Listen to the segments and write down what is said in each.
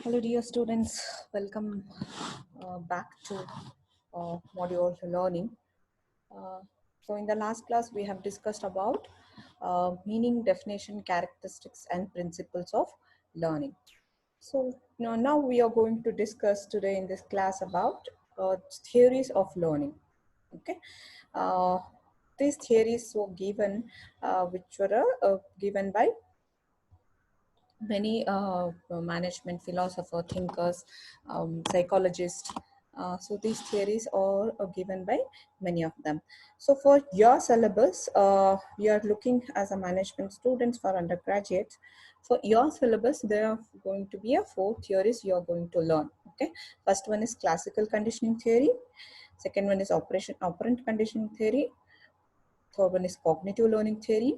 Hello dear students, welcome back to module learning. So in the last class we have discussed about meaning, definition, characteristics and principles of learning. So now we are going to discuss today in this class about theories of learning. Okay, uh, these theories were given which were given by many management philosopher, thinkers, psychologists. So these theories are given by many of them. So for your syllabus, we are looking as a management students for undergraduates. For your syllabus, there are going to be a 4 theories you are going to learn. Okay, first one is classical conditioning theory. Second one is operant conditioning theory. Third one is cognitive learning theory.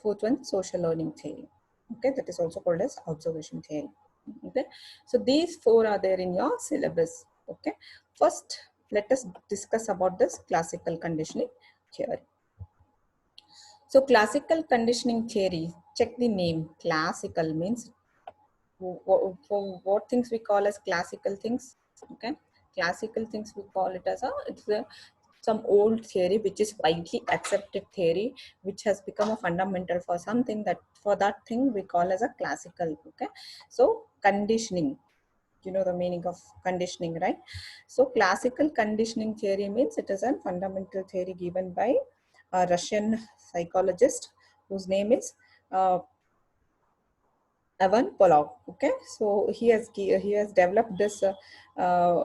Fourth one, social learning theory. Okay, that is also called as observation theory. Okay, so these 4 are there in your syllabus. Okay, first let us discuss about this classical conditioning theory. So classical conditioning theory, check the name. Classical means for what things we call as classical things. Okay, classical things we call it as some old theory which is widely accepted theory which has become a fundamental for something, that for that thing we call as a classical. Okay, so conditioning, you know the meaning of conditioning, right? So classical conditioning theory means it is a fundamental theory given by a Russian psychologist whose name is Ivan Polov. Okay, so he has developed this uh,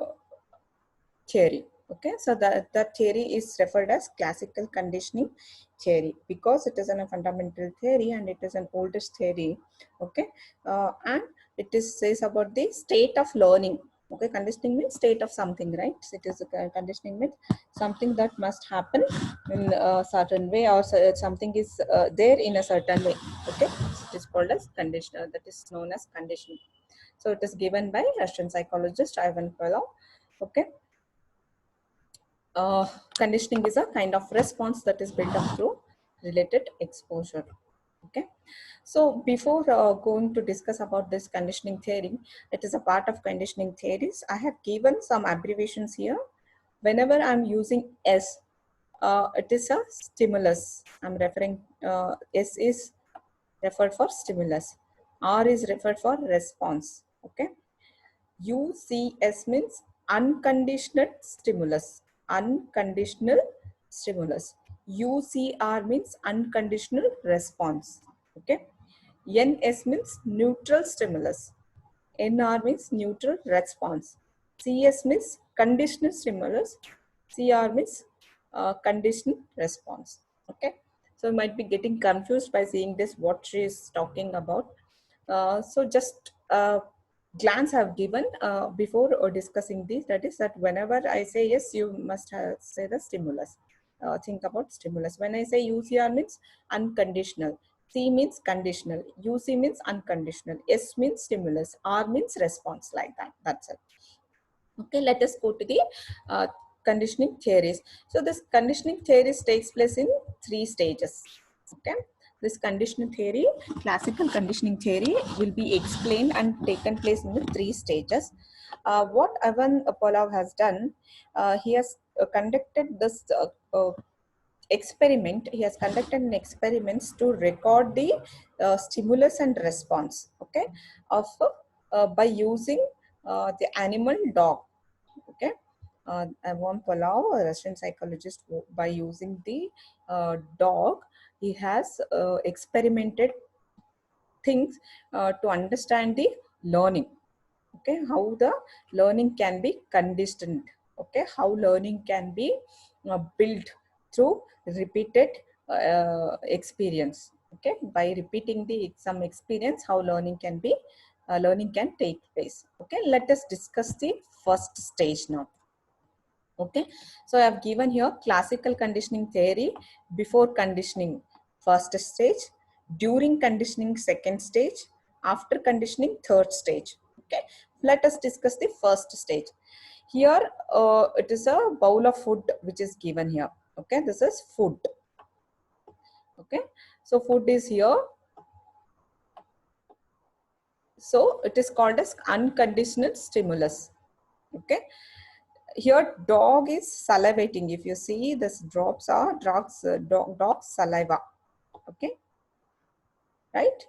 theory. Okay, so that theory is referred as classical conditioning theory because it is a fundamental theory and it is an oldest theory. Okay, and it is says about the state of learning. Okay, conditioning means state of something, right? It is conditioning means something that must happen in a certain way, or something is there in a certain way. Okay, it is called as conditioner. That is known as conditioning. So it is given by Russian psychologist Ivan Pavlov. Okay, uh, conditioning is a kind of response that is built up through related exposure. Okay, so before going to discuss about this conditioning theory, it is a part of conditioning theories. I have given some abbreviations here. Whenever I'm using S, it is a stimulus. I'm referring, S is referred for stimulus, R is referred for response. Okay, UCS means unconditional stimulus. Unconditional stimulus. UCR means unconditional response. Okay. NS means neutral stimulus. NR means neutral response. CS means conditional stimulus. CR means conditional response. Okay. So you might be getting confused by seeing this, what she is talking about. So just glance I've given before discussing this, that is that whenever I say yes, you must say the stimulus. Think about stimulus. When I say UCR means unconditional, C means conditional, UC means unconditional, S means stimulus, R means response, like that. That's it. Okay, let us go to the conditioning theories. So this conditioning theories takes place in 3 stages. Okay, this conditioning theory, classical conditioning theory, will be explained and taken place in the 3 stages. What Ivan Polov has done, he has conducted this experiment. He has conducted an experiments to record the stimulus and response. Okay, of by using the animal dog. Okay, Ivan Palau, a Russian psychologist, by using the dog, he has experimented things to understand the learning. Okay, how the learning can be conditioned. Okay, how learning can be built through repeated experience. Okay, by repeating the some experience, how learning can take place. Okay, let us discuss the first stage now. Okay, so I have given here classical conditioning theory, before conditioning first stage, during conditioning second stage, after conditioning third stage. Okay, let us discuss the first stage. Here it is a bowl of food which is given here. Okay, this is food. Okay, so food is here. So it is called as unconditional stimulus. Okay. Here dog is salivating. If you see, this drops are dog's saliva. Okay, right?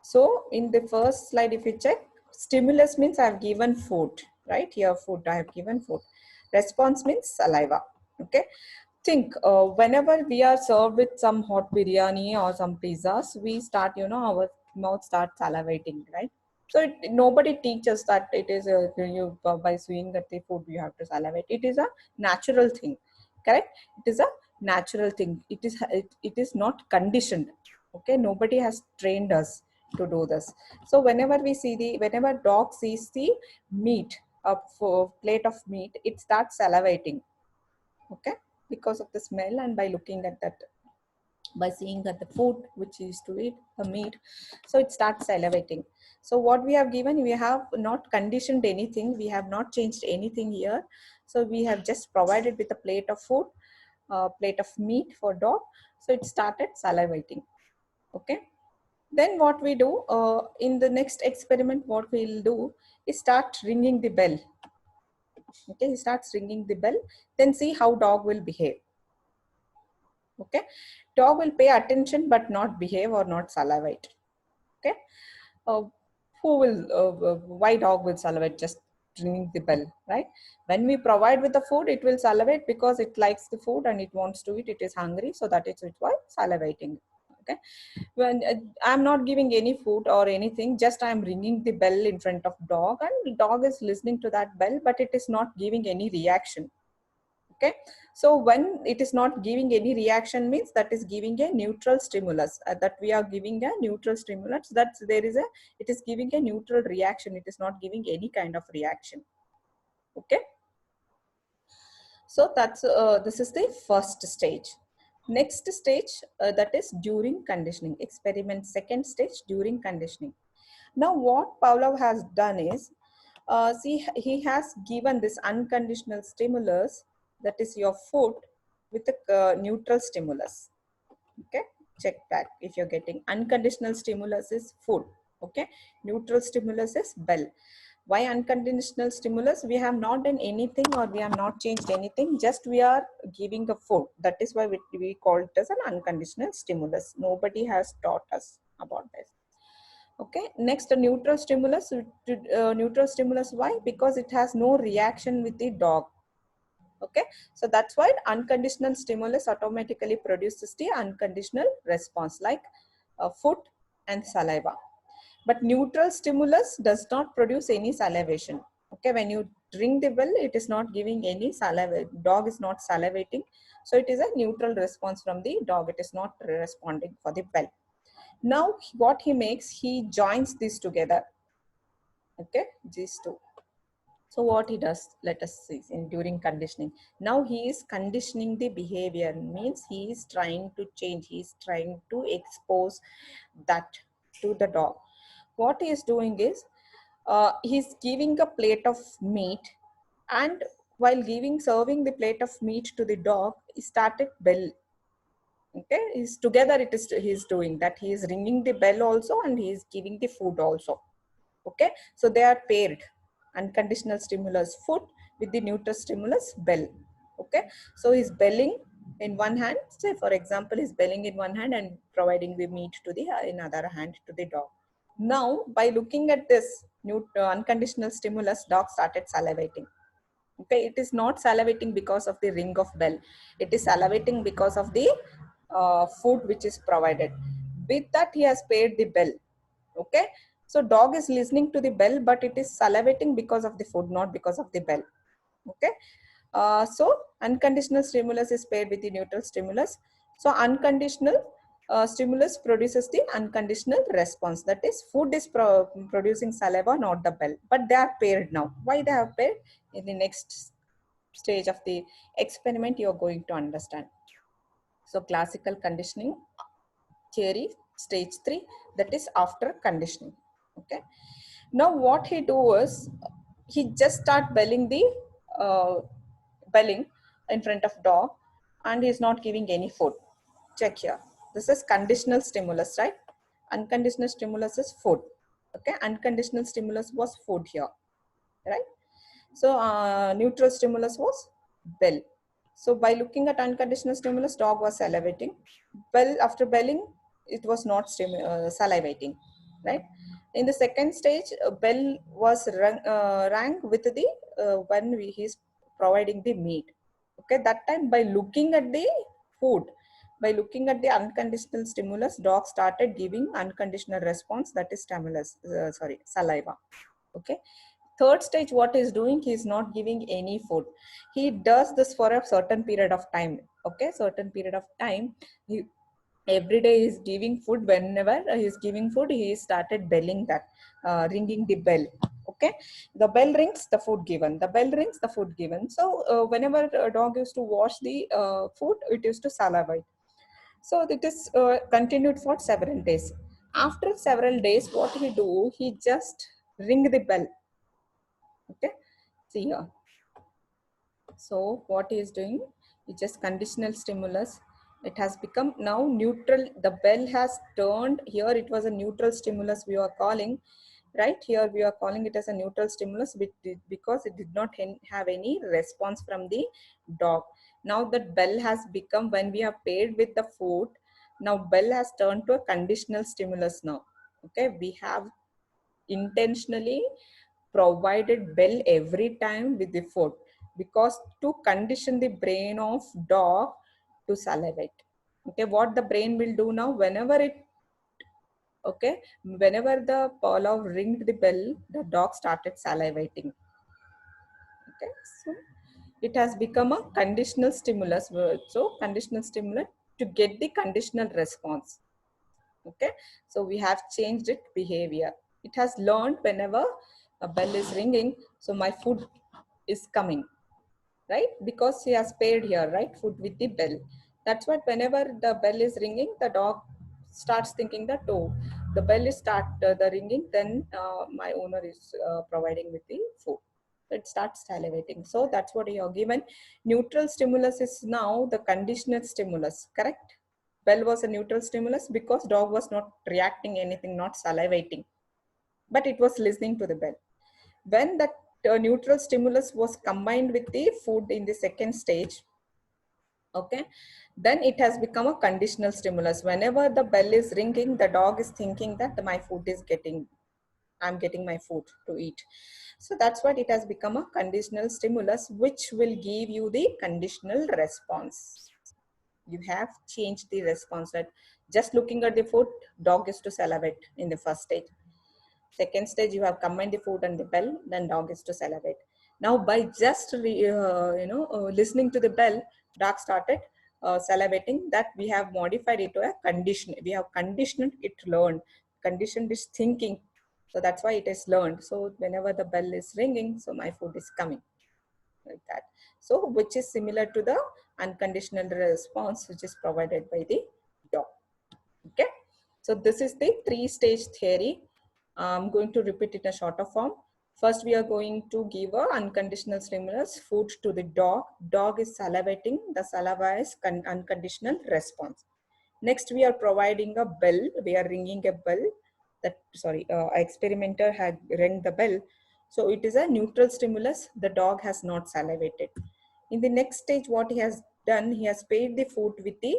So in the first slide, if you check, stimulus means I have given food, right? Here food, I have given food. Response means saliva. Okay. Think whenever we are served with some hot biryani or some pizzas, we start, our mouth start salivating, right? So nobody teaches that it is by seeing that the food you have to salivate. It is a natural thing, correct? It is a natural thing. It is not conditioned. Okay, nobody has trained us to do this. So whenever dog sees the meat, a plate of meat, it starts salivating. Okay, because of the smell and by looking at that, by seeing that the food which is to eat the meat, so it starts salivating. So what we have given, we have not conditioned anything, we have not changed anything here. So we have just provided with a plate of food, plate of meat for dog, so it started salivating. Okay, then what we do in the next experiment, what we'll do is start ringing the bell. Okay, he starts ringing the bell, then see how dog will behave. Okay, dog will pay attention but not behave or not salivate. Okay, uh, why dog will salivate? Just ringing the bell, right? When we provide with the food, it will salivate because it likes the food and it wants to eat, it is hungry, so that is why salivating. Okay, when I'm not giving any food or anything, just I'm ringing the bell in front of dog, and the dog is listening to that bell, but it is not giving any reaction. Okay, so when it is not giving any reaction means that is giving a neutral stimulus, that we are giving a neutral stimulus, that it is giving a neutral reaction, it is not giving any kind of reaction. Okay, so that's this is the first stage. Next stage, that is during conditioning experiment, second stage, during conditioning. Now what Pavlov has done is, see, he has given this unconditional stimulus, that is your food, with a neutral stimulus. Okay, check that if you're getting. Unconditional stimulus is food. Okay, neutral stimulus is bell. Why unconditional stimulus? We have not done anything or we have not changed anything, just we are giving a food. That is why we call it as an unconditional stimulus. Nobody has taught us about this. Okay, next, a neutral stimulus. Neutral stimulus, why? Because it has no reaction with the dog. Okay, so that's why unconditional stimulus automatically produces the unconditional response, like food and saliva. But neutral stimulus does not produce any salivation. Okay, when you ring the bell, it is not giving any saliva, dog is not salivating, so it is a neutral response from the dog, it is not responding for the bell. Now what he makes, he joins these together. Okay, these two. So what he does, let us see in during conditioning. Now he is conditioning the behavior, means he is trying to change, he is trying to expose that to the dog. What he is doing is, he's giving a plate of meat, and while serving the plate of meat to the dog, he started bell. Okay, he's together, it is he's doing that, he is ringing the bell also and he is giving the food also. Okay, so they are paired, unconditional stimulus food with the neutral stimulus bell. Okay, so he's belling in one hand, say for example he's belling in one hand and providing the meat to the in other hand to the dog. Now by looking at this unconditional stimulus, dog started salivating. Okay, it is not salivating because of the ring of bell, it is salivating because of the food which is provided. With that he has paid the bell. Okay, so dog is listening to the bell, but it is salivating because of the food, not because of the bell. Okay, so unconditional stimulus is paired with the neutral stimulus. So unconditional stimulus produces the unconditional response, that is food is producing saliva, not the bell, but they are paired now. Why they have paired? In the next stage of the experiment you are going to understand. So classical conditioning theory, stage 3, that is after conditioning. Okay, now what he do is, he just start belling the uh, belling in front of dog, and he is not giving any food. Check here, this is conditional stimulus, right? Unconditional stimulus is food. Okay, unconditional stimulus was food here, right? So neutral stimulus was bell. So by looking at unconditional stimulus, dog was salivating. Bell, after belling, it was not salivating, right? In the second stage, bell was rang with the when he's providing the meat. Okay, that time by looking at the food, by looking at the unconditional stimulus, dog started giving unconditional response, that is stimulus, saliva. Okay, third stage, what he's doing, he's not giving any food. He does this for a certain period of time. Okay, certain period of time, he every day is giving food. Whenever he's giving food, he started belling that, ringing the bell. Okay, the bell rings, the food given, the bell rings, the food given. So whenever a dog used to wash the food, it used to salivate. So it is continued for several days. After several days, what he do, he just ring the bell. Okay, see here. So what he is doing, is just conditional stimulus. It has become now neutral. The bell has turned here. It was a neutral stimulus we are calling, right? Here we are calling it as a neutral stimulus because it did not have any response from the dog. Now that bell has become, when we have paid with the food, now bell has turned to a conditional stimulus now. Okay, we have intentionally provided bell every time with the food, because to condition the brain of dog to salivate. Okay, what the brain will do now, whenever it, okay, whenever the Pavlov ringed the bell, the dog started salivating. Okay, so it has become a conditional stimulus. So conditional stimulus to get the conditional response. Okay, so we have changed its behavior. It has learned whenever a bell is ringing, so my food is coming, right? Because he has paid here, right? Food with the bell. That's what whenever the bell is ringing, the dog starts thinking that, oh, the bell is start the ringing, then my owner is providing with the food. So it starts salivating. So that's what you are given. Neutral stimulus is now the conditional stimulus, correct? Bell was a neutral stimulus because dog was not reacting anything, not salivating, but it was listening to the bell. When that neutral stimulus was combined with the food in the second stage, okay, then it has become a conditional stimulus. Whenever the bell is ringing, the dog is thinking that my food is getting, I'm getting my food to eat. So that's what it has become a conditional stimulus, which will give you the conditional response. You have changed the response. That just looking at the food, dog is to salivate in the first stage. Second stage, you have combined the food and the bell, then dog is to salivate. Now, by just listening to the bell, dog started salivating. That we have modified it to a condition. We have conditioned it, learned, conditioned its thinking. So that's why it is learned. So whenever the bell is ringing, so my food is coming, like that. So which is similar to the unconditional response which is provided by the dog. Okay, so this is the three-stage theory. I'm going to repeat it in a shorter form. First, we are going to give a unconditional stimulus, food to the dog. Dog is salivating. The saliva is unconditional response. Next, we are providing a bell. We are ringing a bell. That experimenter had rang the bell. So it is a neutral stimulus. The dog has not salivated. In the next stage, what he has done, he has paid the food with the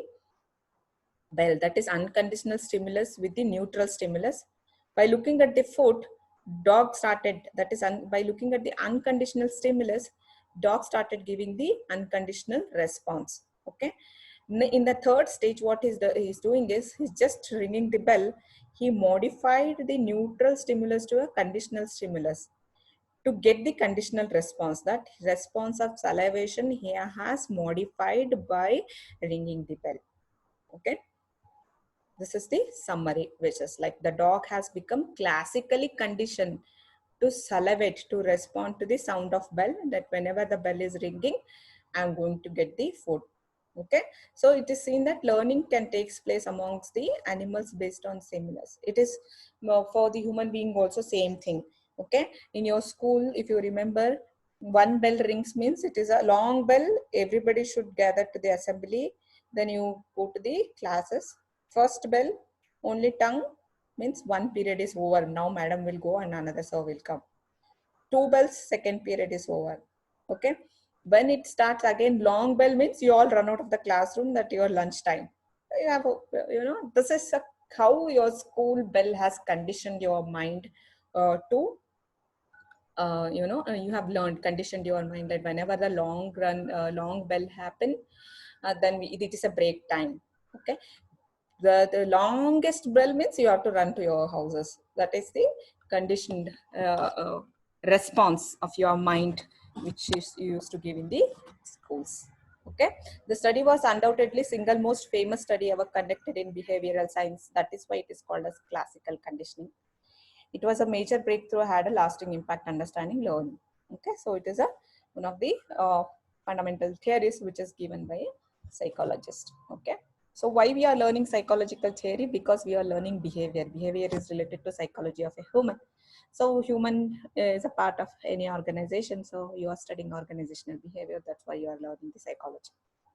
bell, that is unconditional stimulus with the neutral stimulus. By looking at the food, dog started, that is by looking at the unconditional stimulus, dog started giving the unconditional response. Okay, in the third stage, what he's doing is he's just ringing the bell. He modified the neutral stimulus to a conditional stimulus to get the conditional response. That response of salivation here has modified by ringing the bell. Okay, this is the summary, which is like the dog has become classically conditioned to salivate, to respond to the sound of bell, that whenever the bell is ringing, I'm going to get the food. Okay, so it is seen that learning can take place amongst the animals based on stimulus. It is for the human being also same thing. Okay, in your school, if you remember, one bell rings means it is a long bell. Everybody should gather to the assembly. Then you go to the classes. First bell, only tongue means one period is over. Now madam will go and another sir will come. Two bells, second period is over. Okay. When it starts again, long bell means you all run out of the classroom, that your lunch time. You have, this is how your school bell has conditioned your mind to you have learned, conditioned your mind that whenever the long bell happen, then it is a break time. Okay. The longest bell means you have to run to your houses. That is the conditioned response of your mind, which is used to give in the schools. Okay. The study was undoubtedly single most famous study ever conducted in behavioral science. That is why it is called as classical conditioning. It was a major breakthrough, had a lasting impact understanding learning. Okay, so it is one of the fundamental theories which is given by a psychologist. Okay, so why we are learning psychological theory? Because we are learning behavior. Behavior is related to psychology of a human. So human is a part of any organization. So you are studying organizational behavior. That's why you are learning the psychology.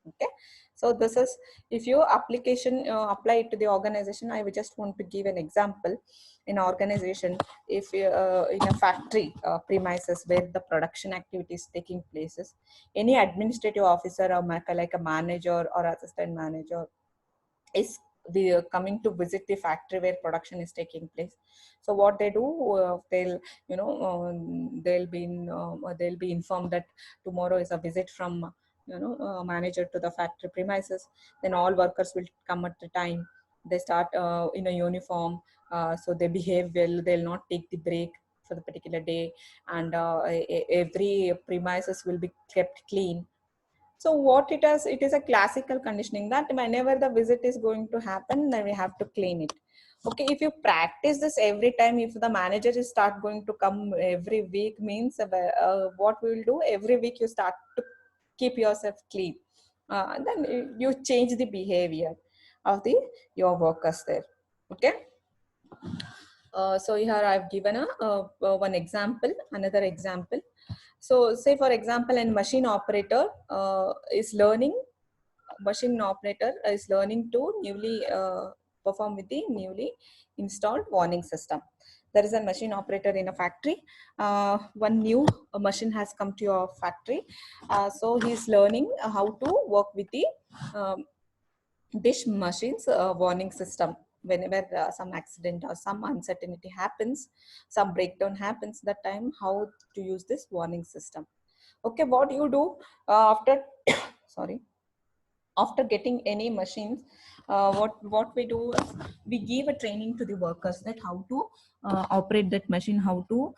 Okay, so this is, if you application apply it to the organization, I would just want to give an example. In organization, if in a factory premises where the production activity is taking places, any administrative officer or like a manager or assistant manager is coming to visit the factory where production is taking place. So what they do, they'll they'll be informed that tomorrow is a visit from manager to the factory premises. Then all workers will come at the time. They start in a uniform, so they behave well. They'll not take the break for the particular day, and every premises will be kept clean. So what it is a classical conditioning that whenever the visit is going to happen, then we have to clean it. Okay, if you practice this every time, if the manager is start going to come every week, means what we will do, every week you start to keep yourself clean. Then you change the behavior of the your workers there. Okay. So here I've given one example, another example. So say for example, a machine operator is learning to newly perform with the newly installed warning system. There is a machine operator in a factory. One new machine has come to your factory. So he's learning how to work with the um, dish machines warning system. Whenever some accident or some uncertainty happens, some breakdown happens, that time how to use this warning system. Okay, what you do after sorry, after getting any machines, what we do is we give a training to the workers that how to operate that machine, how to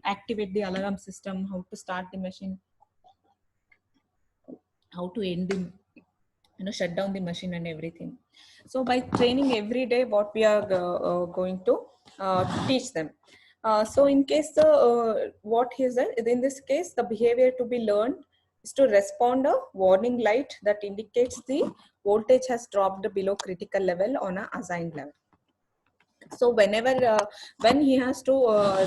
activate the alarm system, how to start the machine, how to end the shut down the machine and everything. So by training every day, what we are going to teach them. So in case the what is that, in this case the behavior to be learned is to respond a warning light that indicates the voltage has dropped below critical level on a assigned level. So whenever when he has to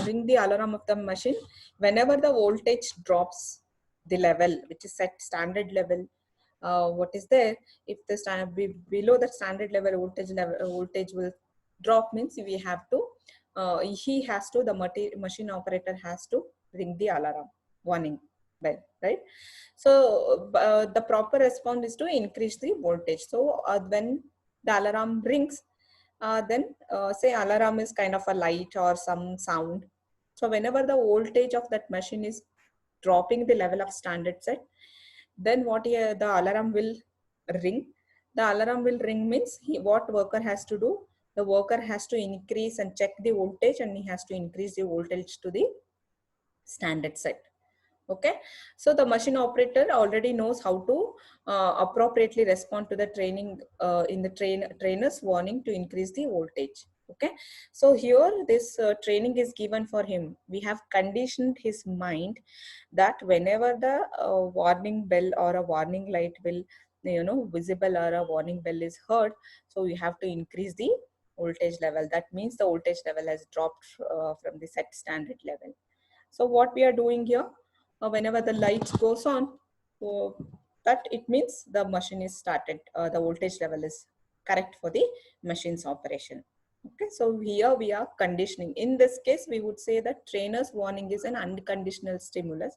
ring the alarm of the machine, whenever the voltage drops the level which is set standard level, what is there, if the standard below the standard level voltage will drop, means we have to he has to the machine operator has to ring the alarm warning bell, right? So the proper response is to increase the voltage. So when the alarm rings, then say alarm is kind of a light or some sound. So whenever the voltage of that machine is dropping the level of standard set, then what the alarm will ring. The alarm will ring means what worker has to do, the worker has to increase and check the voltage, and he has to increase the voltage to the standard set. Okay, so the machine operator already knows how to appropriately respond to the training in the trainer's warning to increase the voltage. Okay, so here this training is given for him. We have conditioned his mind that whenever the warning bell or a warning light will visible, or a warning bell is heard, so we have to increase the voltage level. That means the voltage level has dropped from the set standard level. So what we are doing here, whenever the lights goes on, so that it means the machine is started, the voltage level is correct for the machine's operation. Okay, so here we are conditioning. In this case, we would say that trainer's warning is an unconditional stimulus.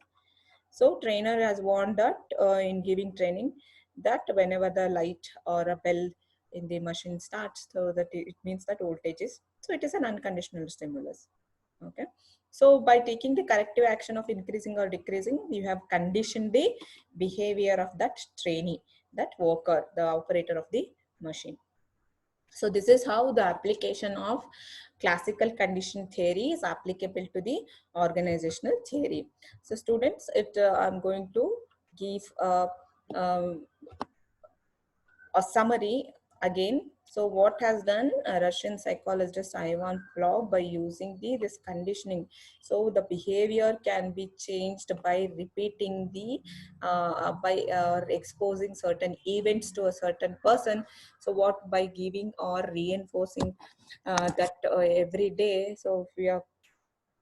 So trainer has warned that in giving training that whenever the light or a bell in the machine starts, so that it means that voltage is, so it is an unconditional stimulus. Okay, so by taking the corrective action of increasing or decreasing, you have conditioned the behavior of that trainee, that worker, the operator of the machine. So this is how the application of classical condition theory is applicable to the organizational theory. So students, I'm going to give um, a summary again. So what has done a Russian psychologist Ivan Pavlov by using this conditioning? So the behavior can be changed by repeating the by exposing certain events to a certain person. So what, by giving or reinforcing that every day. So if we are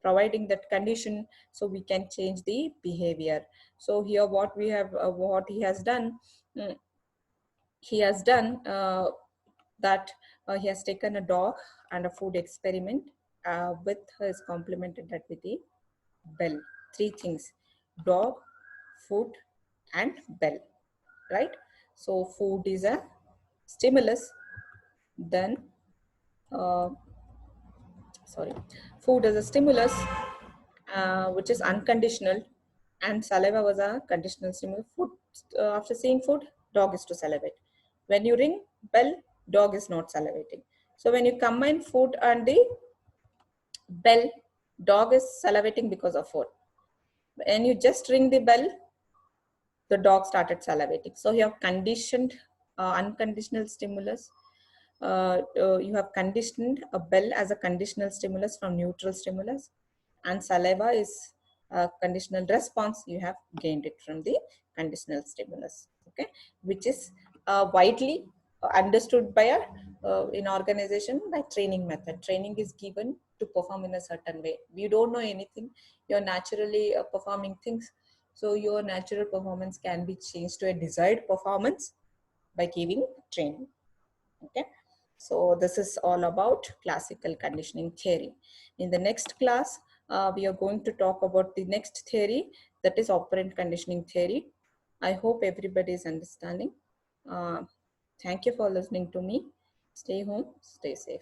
providing that condition, so we can change the behavior. So here what we have, what he has done. He has done that he has taken a dog and a food experiment with his complemented that with the bell. Three things: dog, food, and bell. Right? So food is a stimulus. Then, uh, sorry, food is a stimulus, which is unconditional, and saliva was a conditional stimulus. Food, after seeing food, dog is to salivate. When you ring bell, dog is not salivating. So when you combine food and the bell, dog is salivating because of food. When you just ring the bell, the dog started salivating. So you have conditioned unconditional stimulus. You have conditioned a bell as a conditional stimulus from neutral stimulus, and saliva is a conditional response. You have gained it from the conditional stimulus. Okay, which is widely understood by a in organization by training method. Training is given to perform in a certain way. You don't know anything, you're naturally performing things, so your natural performance can be changed to a desired performance by giving training. Okay, so this is all about classical conditioning theory. In the next class, we are going to talk about the next theory, that is operant conditioning theory. I hope everybody is understanding. Thank you for listening to me. Stay home, stay safe.